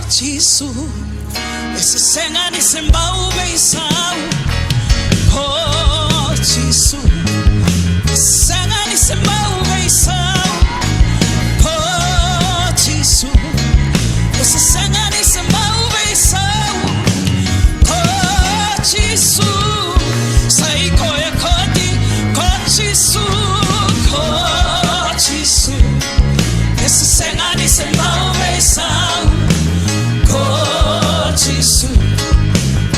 jisu esisenga nisembau veisau. Oh jisu esisenga nisembau veisau. Oh jisu esisenga nisembau veisau. Oh jisu sai koe kodi ko jisu. Oh jisu esisenga nisembau veisau. Oh jisu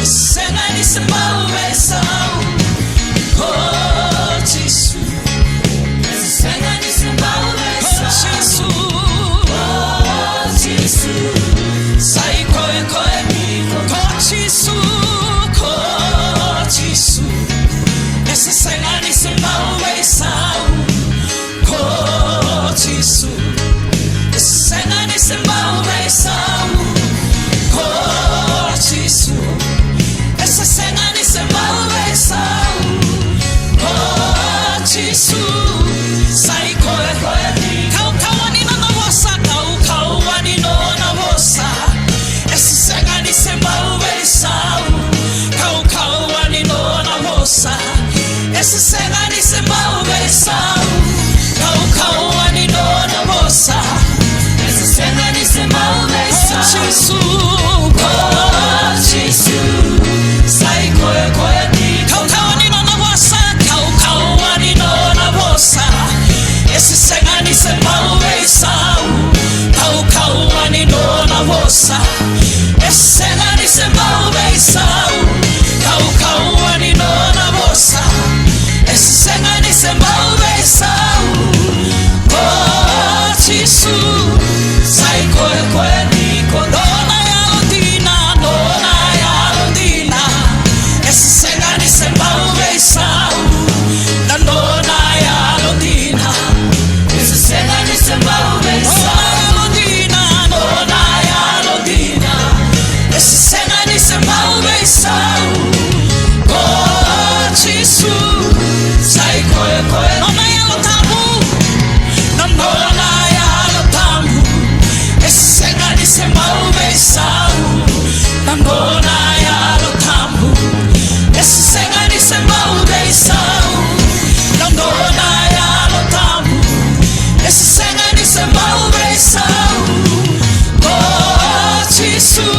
esisenga nisembau veisau. Oh jisu esisenga nisembau veisau. Oh jisu sai koe koe ko jisu. Oh jisu esisenga nisembau veisau. Oh jisu esisenga nisembau veisau. Oh jisu esisenga nisembau veisau. Oh jisu sai koe koe kau kawani na vosa kau wani no na vosa esisenga nisembau veisau. Kau wani no na vosa esisenga nisembau veisau. Kau wani no na vosa esisenga nisembau veisau. Jisu oh jisu sai koe koe kau wani no na vosa kau wani no na vosa esisenga nisembau veisau. Kau wani no na vosa esisenga nisembau veisau. Kau wani no na vosa esisenga nisembau veisau. Oh jisu sai koe koe niko nona ya lodina esisenga nisembau veisau. Nona ya lodina esisenga nisembau veisau. Nona ya lodina esisenga nisembau veisau. Oh jisu sai koe koe nona ya lotamu. Nona ya lotamu esisenga nisembau veisau. Nona ya lotamu esisenga nisembau veisau. Nona ya lotamu esisenga nisembau veisau. Oh jisu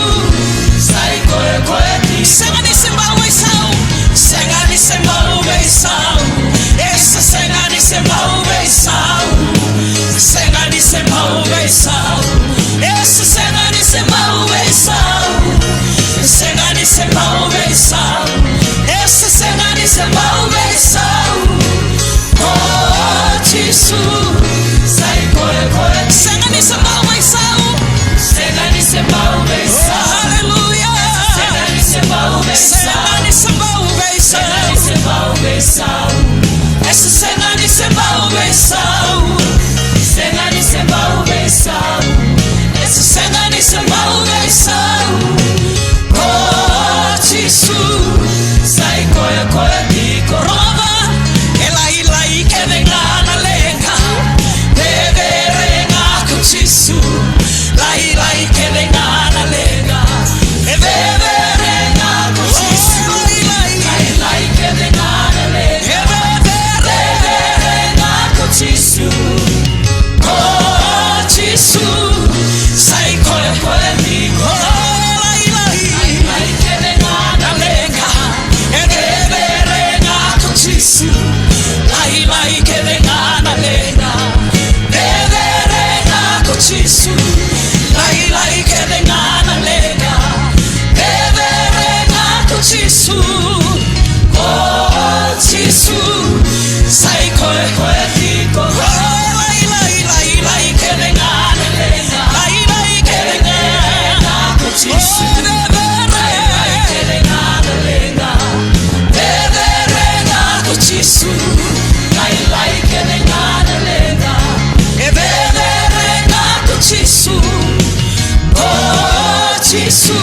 sai koe koe esisenga nisembau veisau. Senga nisembau veisau. Esisenga nisembau veisau. Senga nisembau veisau. Esisenga nisembau veisau. Senga nisembau veisau. Esisenga nisembau veisau. Oh jisu sai koe koe senga nisembau veisau. Senga nisembau veisau. Hallelujah. Senga nisembau veisau. Senga nisembau veisau. Senga nisembau veisau. Esisenga nisembau veisau. Senga nisembau veisau. Esisenga nisembau veisau. Oh jisu sai koe koe tiko rova elai kevengana lenga veverenga ko jisu lai kevengana lenga veverenga ko jisu lai kevengana lenga veverenga ko jisu. Oh jisu sai koe koe tiko lai que venga na lenga veverenga ko jisu. Lai que venga na lenga veverenga ko jisu. Oh jisu sai koe koe tiko lai que venga na lenga lai que venga ko jisu. Lai que venga na lenga veverenga ko jisu. Lai que venga na lenga veverenga ko jisu. Oh jisu